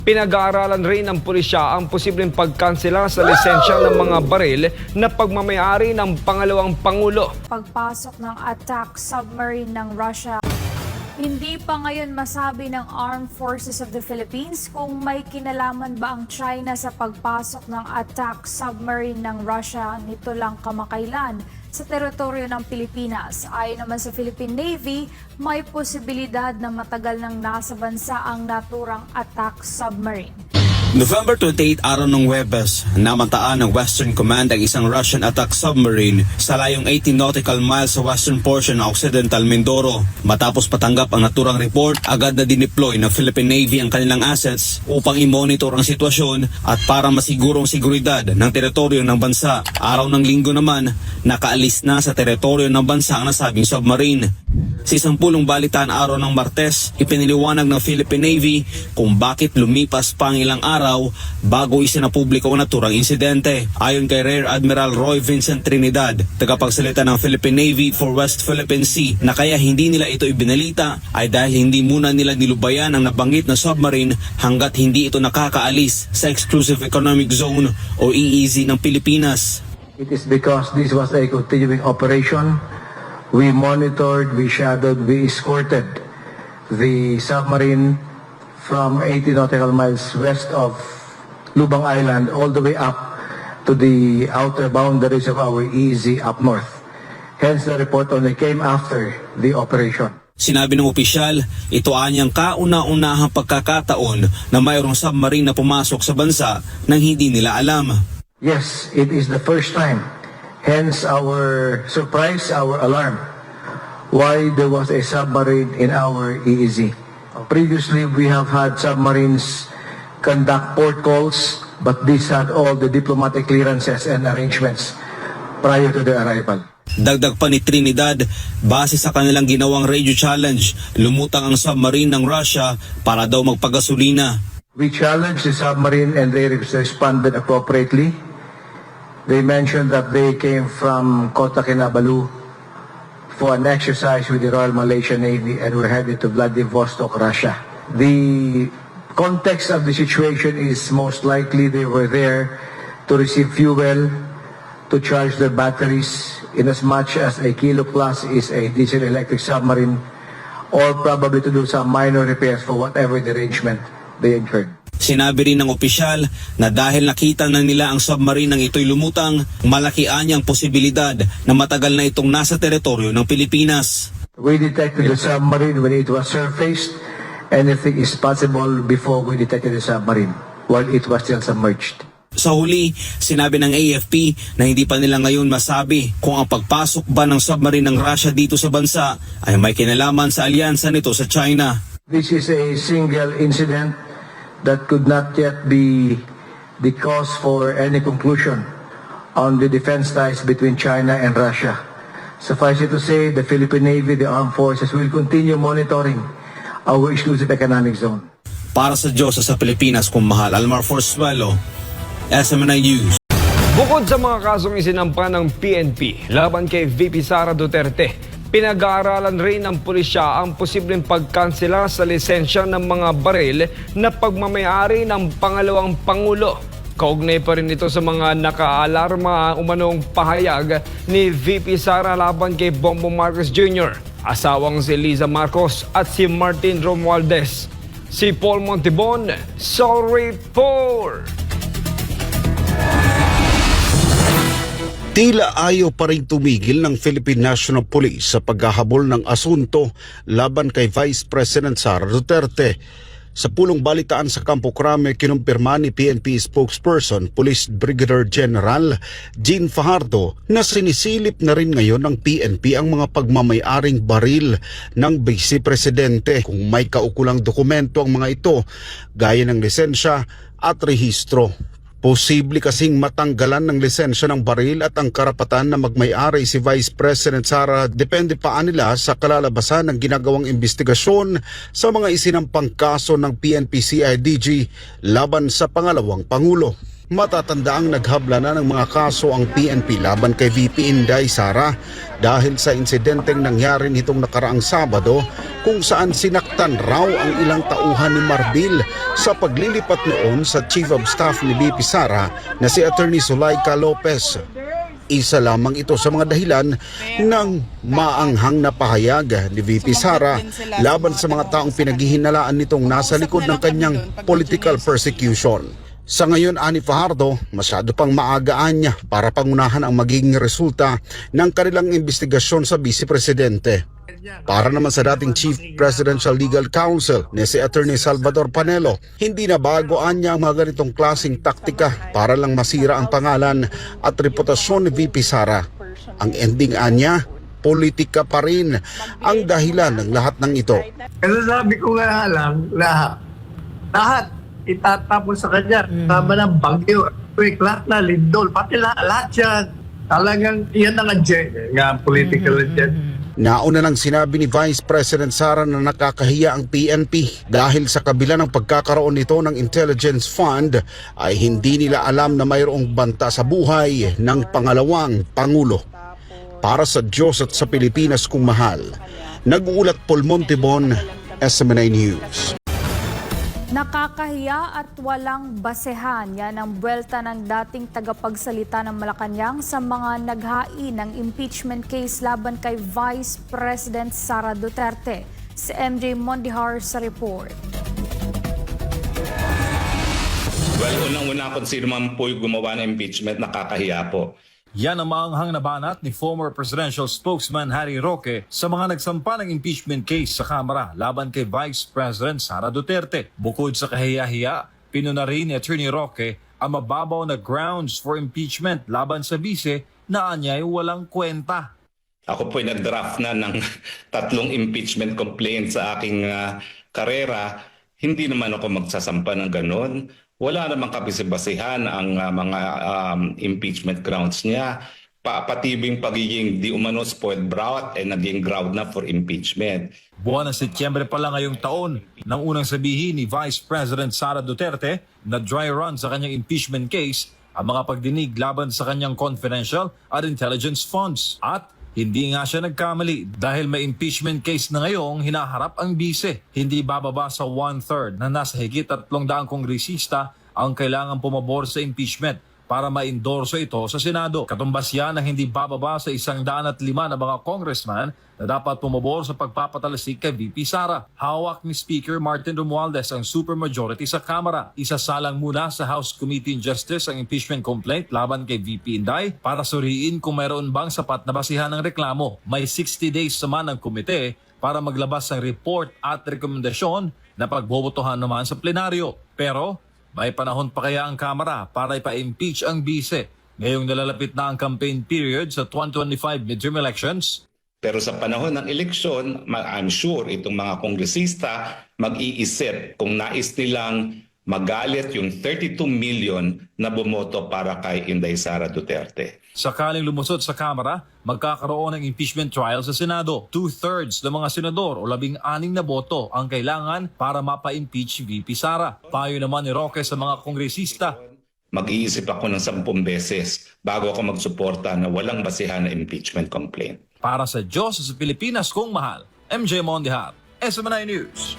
Pinag-aaralan rin ng pulisya ang posibleng pagkansela sa lisensya ng mga baril na pagmamayari ng pangalawang pangulo. Pagpasok ng attack submarine ng Russia. Hindi pa ngayon masabi ng Armed Forces of the Philippines kung may kinalaman ba ang China sa pagpasok ng attack submarine ng Russia nito lang kamakailan sa teritoryo ng Pilipinas. Ayon naman sa Philippine Navy, may posibilidad na matagal nang nasa bansa ang naturang attack submarine. November 28, araw ng Huwebes, namataan ng Western Command ang isang Russian attack submarine sa layong 18 nautical miles sa western portion ng Occidental Mindoro. Matapos patanggap ang naturang report, agad na dineploy ng Philippine Navy ang kanilang assets upang i-monitor ang sitwasyon at para masigurong seguridad ng teritoryo ng bansa. Araw ng linggo naman, nakaalis na sa teritoryo ng bansa ang nasabing submarine. Sa isang pulong balitaan araw ng Martes, ipiniliwanag ng Philippine Navy kung bakit lumipas pa ang ilang araw bago isinapubliko ang naturang insidente. Ayon kay Rear Admiral Roy Vincent Trinidad, tagapagsalita ng Philippine Navy for West Philippine Sea, na kaya hindi nila ito ibinalita ay dahil hindi muna nila nilubayan ang nabanggit na submarine hanggat hindi ito nakakaalis sa Exclusive Economic Zone o EEZ ng Pilipinas. It is because this was a continuing operation. We monitored, we shadowed, we escorted the submarine from 80 nautical miles west of Lubang Island all the way up to the outer boundaries of our EEZ up north. Hence, the report only came after the operation. Sinabi ng opisyal, ito anyang kauna-unahang pagkakataon na mayroong submarine na pumasok sa bansa nang hindi nila alam. Yes, it is the first time. Hence our surprise, our alarm, why there was a submarine in our EEZ. Previously, we have had submarines conduct port calls, but these had all the diplomatic clearances and arrangements prior to their arrival. Dagdag pa ni Trinidad, base sa kanilang ginawang radio challenge, lumutang ang submarine ng Russia para daw magpagasolina. We challenged the submarine and they responded appropriately. They mentioned that they came from Kota Kinabalu for an exercise with the Royal Malaysian Navy and were headed to Vladivostok, Russia. The context of the situation is most likely they were there to receive fuel, to charge their batteries, in as much as a Kilo Plus is a diesel-electric submarine, or probably to do some minor repairs for whatever the arrangement they incurred. Sinabi rin ng opisyal na dahil nakita na nila ang submarine ng ito'y lumutang, malaki anyang posibilidad na matagal na itong nasa teritoryo ng Pilipinas. We detected the submarine when it was surfaced. Anything is possible before we detected the submarine while it was still submerged. Sa huli, sinabi ng AFP na hindi pa nila ngayon masabi kung ang pagpasok ba ng submarine ng Russia dito sa bansa ay may kinalaman sa alyansa nito sa China. This is a single incident that could not yet be the cause for any conclusion on the defense ties between China and Russia. Suffice it to say, the Philippine Navy, the armed forces will continue monitoring our exclusive economic zone. Para sa Diyos sa Pilipinas kung mahal, Almar Forzuelo, SMNI News. Bukod sa mga kasong isinampa ng PNP laban kay VP Sara Duterte, pinag-aaralan rin ng pulisya ang posibleng pagkansela sa lisensya ng mga baril na pagmamayari ng pangalawang pangulo. Kaugnay pa rin ito sa mga nakaalarma umanong pahayag ni VP Sara laban kay Bongbong Marcos Jr., asawang si Liza Marcos at si Martin Romualdez. Si Paul Montibon, Soul Report! Tila ayaw pa rin tumigil ng Philippine National Police sa paghahabol ng asunto laban kay Vice President Sara Duterte. Sa pulong balitaan sa Campo Crame, kinumpirma ni PNP spokesperson Police Brigadier General Jean Fajardo na sinisilip na rin ngayon ng PNP ang mga pagmamayaring baril ng Vice Presidente kung may kaukulang dokumento ang mga ito gaya ng lisensya at rehistro. Posible kasing matanggalan ng lisensya ng baril at ang karapatan na magmay-ari si Vice President Sara, depende pa nila sa kalalabasan ng ginagawang investigasyon sa mga isinampang kaso ng PNP-CIDG laban sa pangalawang Pangulo. Matatandaang naghabla na ng mga kaso ang PNP laban kay VP Inday Sara dahil sa insidenteng nangyari nitong nakaraang Sabado kung saan sinaktan raw ang ilang tauhan ni Marbil sa paglilipat noon sa Chief of Staff ni VP Sara na si Attorney Zulaika Lopez. Isa lamang ito sa mga dahilan ng maanghang na pahayag ni VP Sara laban sa mga taong pinaghihinalaan nitong nasa likod ng kanyang political persecution. Sa ngayon, Ani Fajardo, masyado pang maagaan niya para pangunahan ang magiging resulta ng kanilang investigasyon sa Vice Presidente. Para naman sa dating Chief Presidential Legal Counsel ni si Attorney Salvador Panelo, hindi na bagoan niya ang mga ganitong klaseng taktika para lang masira ang pangalan at reputasyon ni VP Sara. Ang ending anya, politika pa rin ang dahilan ng lahat ng ito. Kasi sabi ko nga lang, lahat itatapon sa kanya. Tama ng bagyo, quick, lahat na, lindol, pati lahat yan. Talagang yan ang political agenda. Nauna nang sinabi ni Vice President Sara na nakakahiya ang PNP dahil sa kabila ng pagkakaroon nito ng intelligence fund ay hindi nila alam na mayroong banta sa buhay ng pangalawang Pangulo. Para sa Diyos at sa Pilipinas kung mahal, nag-uulat Paul Montibon, SMNI News. Nakakahiya at walang basehan. Yan ang buwelta ng dating tagapagsalita ng Malacanang sa mga naghain ng impeachment case laban kay Vice President Sara Duterte. Si MJ Mondihar sa report. Well, unang-una kung sino man po yung gumawa ng impeachment, nakakahiya po. Yan ang maanghang na banat ni former presidential spokesman Harry Roque sa mga nagsampa ng impeachment case sa Kamara laban kay Vice President Sara Duterte. Bukod sa kahiya-hiya, pinuna rin ni Attorney Roque ang mababaw na grounds for impeachment laban sa vice na anyay walang kwenta. Ako po ay nag-draft na ng 3 impeachment complaints sa aking karera. Hindi naman ako magsasampa ng ganon. Wala namang kabisibasihan ang mga impeachment grounds niya. Patibing pagiging di umano spoiled brat ay naging ground na for impeachment. Buwan ng Setyembre pa lang ngayong taon nang unang sabihin ni Vice President Sara Duterte na dry run sa kanyang impeachment case ang mga pagdinig laban sa kanyang confidential at intelligence funds. At hindi nga siya nagkamali dahil may impeachment case na ngayong hinaharap ang bise. Hindi bababa sa 1/3 na nasa higit 300 kongresista ang kailangan pumabor sa impeachment para ma-endorso ito sa Senado. Katumbas yan ang hindi bababa sa 105 na mga congressman na dapat pumabor sa pagpapatalsik kay VP Sara. Hawak ni Speaker Martin Romualdez ang supermajority sa Kamara. Isasalang muna sa House Committee on Justice ang impeachment complaint laban kay VP Inday para suriin kung mayroon bang sapat na basihan ng reklamo. May 60 days naman ang komite para maglabas ng report at rekomendasyon na pagbobotohan naman sa plenaryo. Pero may panahon pa kaya ang Kamara para ipa-impeach ang bise ngayong nalalapit na ang campaign period sa 2025 midterm elections? Pero sa panahon ng eleksyon, I'm sure itong mga kongresista mag-iisip kung nais nilang magalit yung 32 million na bumoto para kay Inday Sara Duterte. Sakaling lumusot sa Kamara, magkakaroon ng impeachment trial sa Senado. 2/3 ng mga senador o 16 na boto ang kailangan para mapa-impeach VP Sara. Payo naman ni Roque sa mga kongresista. Mag-iisip ako ng 10 beses bago ako magsuporta na walang basihan na impeachment complaint. Para sa Diyos sa Pilipinas kung mahal, MJ Mondihar, SMNI News.